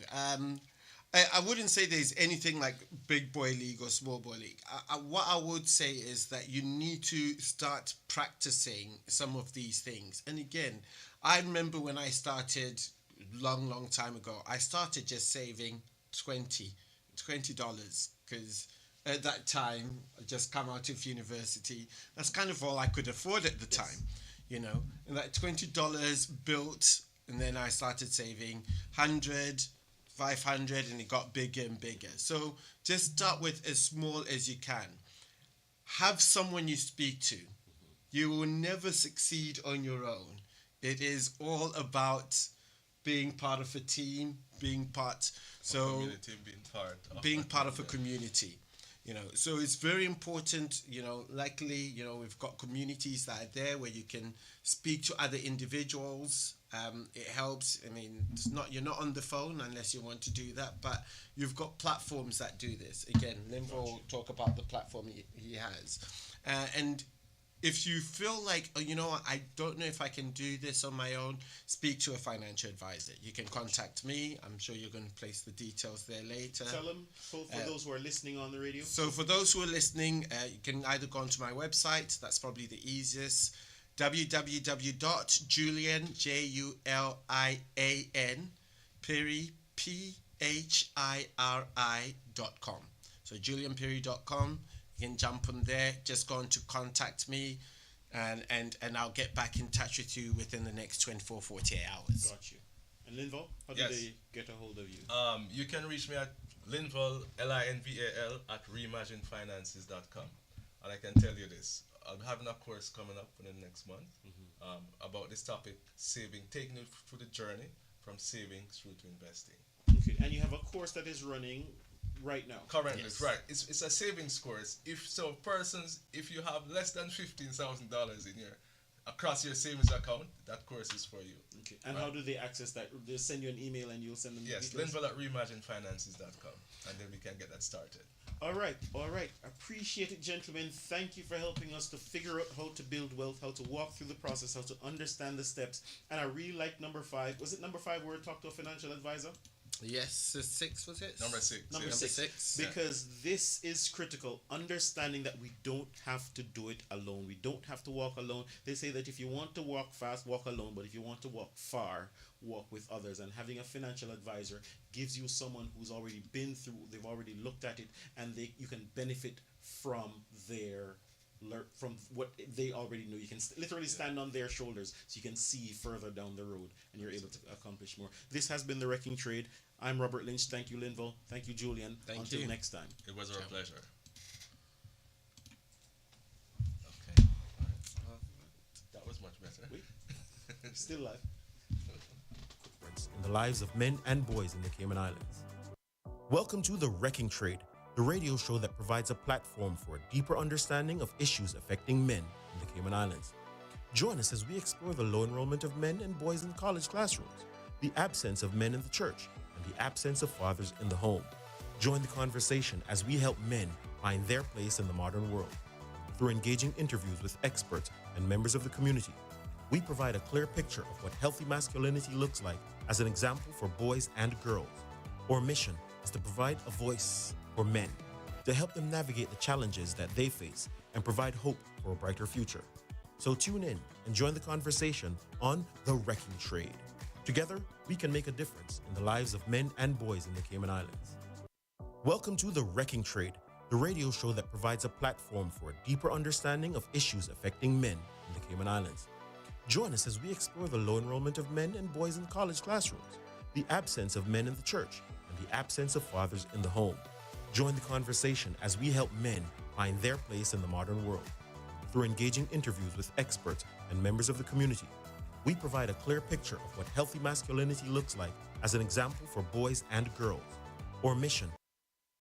I wouldn't say there's anything like big boy league or small boy league. What I would say is that you need to start practicing some of these things. And again, I remember when I started long time ago, I started just saving $20 because at that time. I just come out of university. That's kind of all I could afford at the time, you know. And that $20 built, and then I started saving 100, 500, and it got bigger and bigger. So just start with as small as you can. Have someone you speak to. You will never succeed on your own. It is all about being part of a team, being part of a community. You know, so it's very important. You know, luckily, you know, we've got communities that are there where you can speak to other individuals. It helps. I mean, you're not on the phone unless you want to do that, but you've got platforms that do this. Again, Linval will talk about the platform he has, and if you feel like, oh, you know what, I don't know if I can do this on my own, speak to a financial advisor. You can contact me. I'm sure you're going to place the details there later. Tell them, for those who are listening on the radio. So for those who are listening, you can either go onto my website. That's probably the easiest. www.julian, Julian, Phiri, Phiri.com. So julianphiri.com. You can jump on there, just go on to contact me, and I'll get back in touch with you within the next 24, 48 hours. Got you. And Linval, how do they get a hold of you? You can reach me at Linval, Linval, at reimaginefinances.com. And I can tell you this, I'm having a course coming up for the next month about this topic, taking you through the journey from saving through to investing. Okay, and you have a course that is running right now. Currently, right. It's a savings course. If you have less than $15,000 across your savings account, that course is for you. Okay. And how do they access that? They send you an email and you'll send them the details? Linval at reimaginefinances.com, and then we can get that started. All right. Appreciate it, gentlemen. Thank you for helping us to figure out how to build wealth, how to walk through the process, how to understand the steps. And I really like number 5. Was it number 5 where we talked to a financial advisor? Yes, 6 was it? Number 6. Number six. Because this is critical. Understanding that we don't have to do it alone. We don't have to walk alone. They say that if you want to walk fast, walk alone. But if you want to walk far, walk with others. And having a financial advisor gives you someone who's already been through, they've already looked at it, and you can benefit from from what they already know. You can literally stand on their shoulders so you can see further down the road and you're able to accomplish more. This has been The Wrecking Trade. I'm Robert Lynch. Thank you, Linval. Thank you, Julian. Until next time. It was our pleasure. Okay. That was much better. Wait. Still live. In the lives of men and boys in the Cayman Islands. Welcome to The Wrecking Trade, the radio show that provides a platform for a deeper understanding of issues affecting men in the Cayman Islands. Join us as we explore the low enrollment of men and boys in college classrooms, the absence of men in the church, and the absence of fathers in the home. Join the conversation as we help men find their place in the modern world. Through engaging interviews with experts and members of the community, we provide a clear picture of what healthy masculinity looks like as an example for boys and girls. Our mission is to provide a voice for men, to help them navigate the challenges that they face and provide hope for a brighter future. So tune in and join the conversation on The Wrecking Trade. Together, we can make a difference in the lives of men and boys in the Cayman Islands. Welcome to The Wrecking Trade, the radio show that provides a platform for a deeper understanding of issues affecting men in the Cayman Islands. Join us as we explore the low enrollment of men and boys in college classrooms, the absence of men in the church, and the absence of fathers in the home. Join the conversation as we help men find their place in the modern world. Through engaging interviews with experts and members of the community, we provide a clear picture of what healthy masculinity looks like as an example for boys and girls. Our mission